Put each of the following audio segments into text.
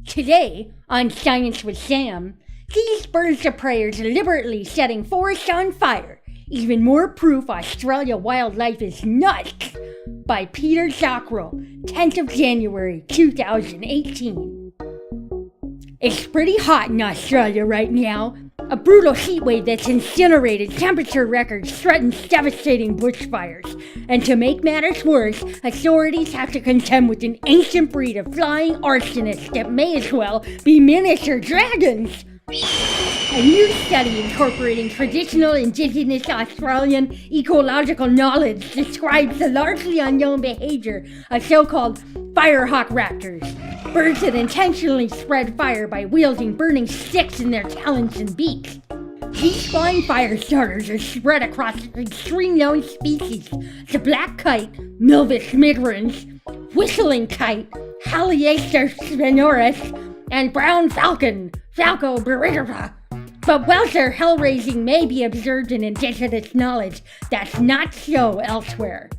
Today, on Science with Sam, these birds of prey are deliberately setting forests on fire. Even more proof Australia wildlife is nuts, by Peter Dockrill, 10th of January 2018. It's pretty hot in Australia right now. A brutal heat wave that's incinerated temperature records threatens devastating bushfires. And to make matters worse, authorities have to contend with an ancient breed of flying arsonists that may as well be miniature dragons. A new study incorporating traditional indigenous Australian ecological knowledge describes the largely unknown behavior of so-called Firehawk Raptors, birds that intentionally spread fire by wielding burning sticks in their talons and beaks. These flying fire starters are spread across extreme known species: the black kite, Milvus migrans, whistling kite, Haliaster spinoris, and brown falcon, Falco burrata. But whilst their hell-raising may be observed in indigenous knowledge, that's not so elsewhere.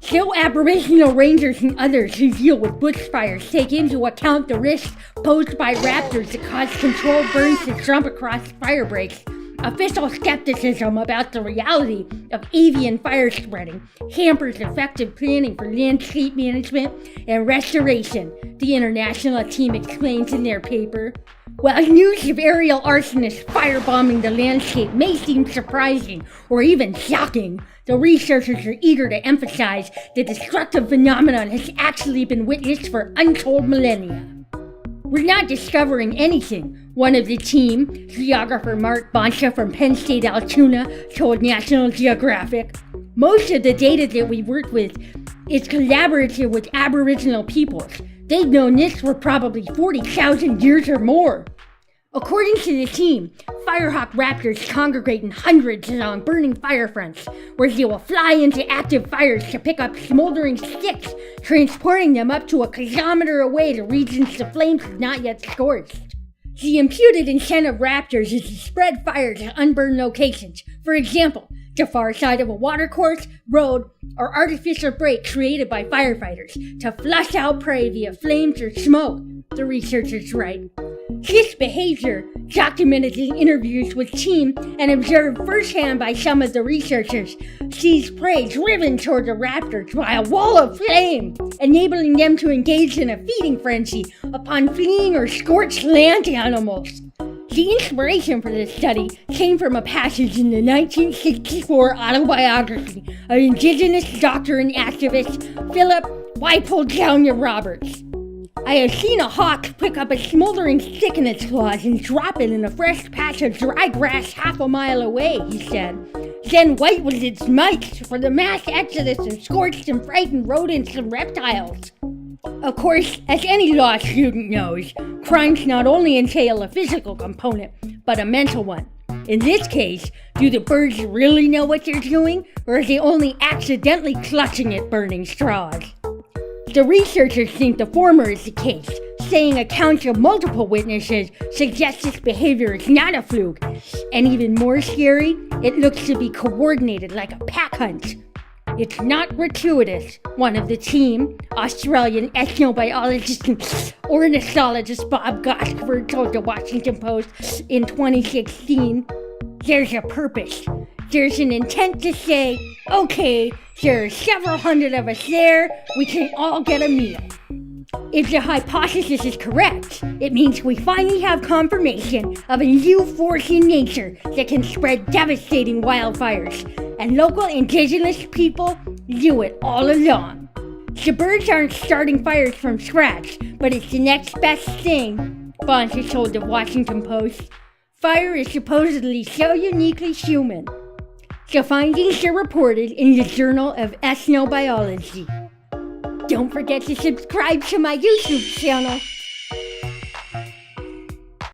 So Aboriginal rangers and others who deal with bushfires take into account the risks posed by raptors that cause controlled burns to jump across fire breaks. Official skepticism about the reality of avian fire spreading hampers effective planning for landscape management and restoration, the international team explains in their paper. While news of aerial arsonists firebombing the landscape may seem surprising or even shocking, the researchers are eager to emphasize the destructive phenomenon has actually been witnessed for untold millennia. We're not discovering anything, one of the team, geographer Mark Boncha from Penn State Altoona, told National Geographic. Most of the data that we work with is collaborative with Aboriginal peoples. They've known this for probably 40,000 years or more. According to the team, Firehawk Raptors congregate in hundreds along burning fire fronts, where they will fly into active fires to pick up smoldering sticks, transporting them up to a kilometer away to regions the flames have not yet scorched. The imputed intent of raptors is to spread fire to unburned locations, for example, the far side of a watercourse, road, or artificial break created by firefighters, to flush out prey via flames or smoke, the researchers write. This behavior, documented in interviews with team and observed firsthand by some of the researchers, sees prey driven toward the raptors by a wall of flame, enabling them to engage in a feeding frenzy upon fleeing or scorched land animals. The inspiration for this study came from a passage in the 1964 autobiography of Indigenous doctor and activist Philip Whipple Jr. Roberts. I have seen a hawk pick up a smoldering stick in its claws and drop it in a fresh patch of dry grass half a mile away, he said. Then white was its might for the mass exodus of scorched and frightened rodents and reptiles. Of course, as any law student knows, crimes not only entail a physical component, but a mental one. In this case, do the birds really know what they're doing, or are they only accidentally clutching at burning straws? The researchers think the former is the case, saying accounts of multiple witnesses suggest this behavior is not a fluke. And even more scary, it looks to be coordinated like a pack hunt. It's not gratuitous, one of the team, Australian ethnobiologist and ornithologist Bob Gosford told the Washington Post in 2016. There's a purpose. There's an intent to say, okay, there are several hundred of us there, we can all get a meal. If the hypothesis is correct, it means we finally have confirmation of a new force in nature that can spread devastating wildfires, and local indigenous people knew it all along. The birds aren't starting fires from scratch, but it's the next best thing, Boncha told the Washington Post. Fire is supposedly so uniquely human. The findings are reported in the Journal of Ethnobiology. Don't forget to subscribe to my YouTube channel.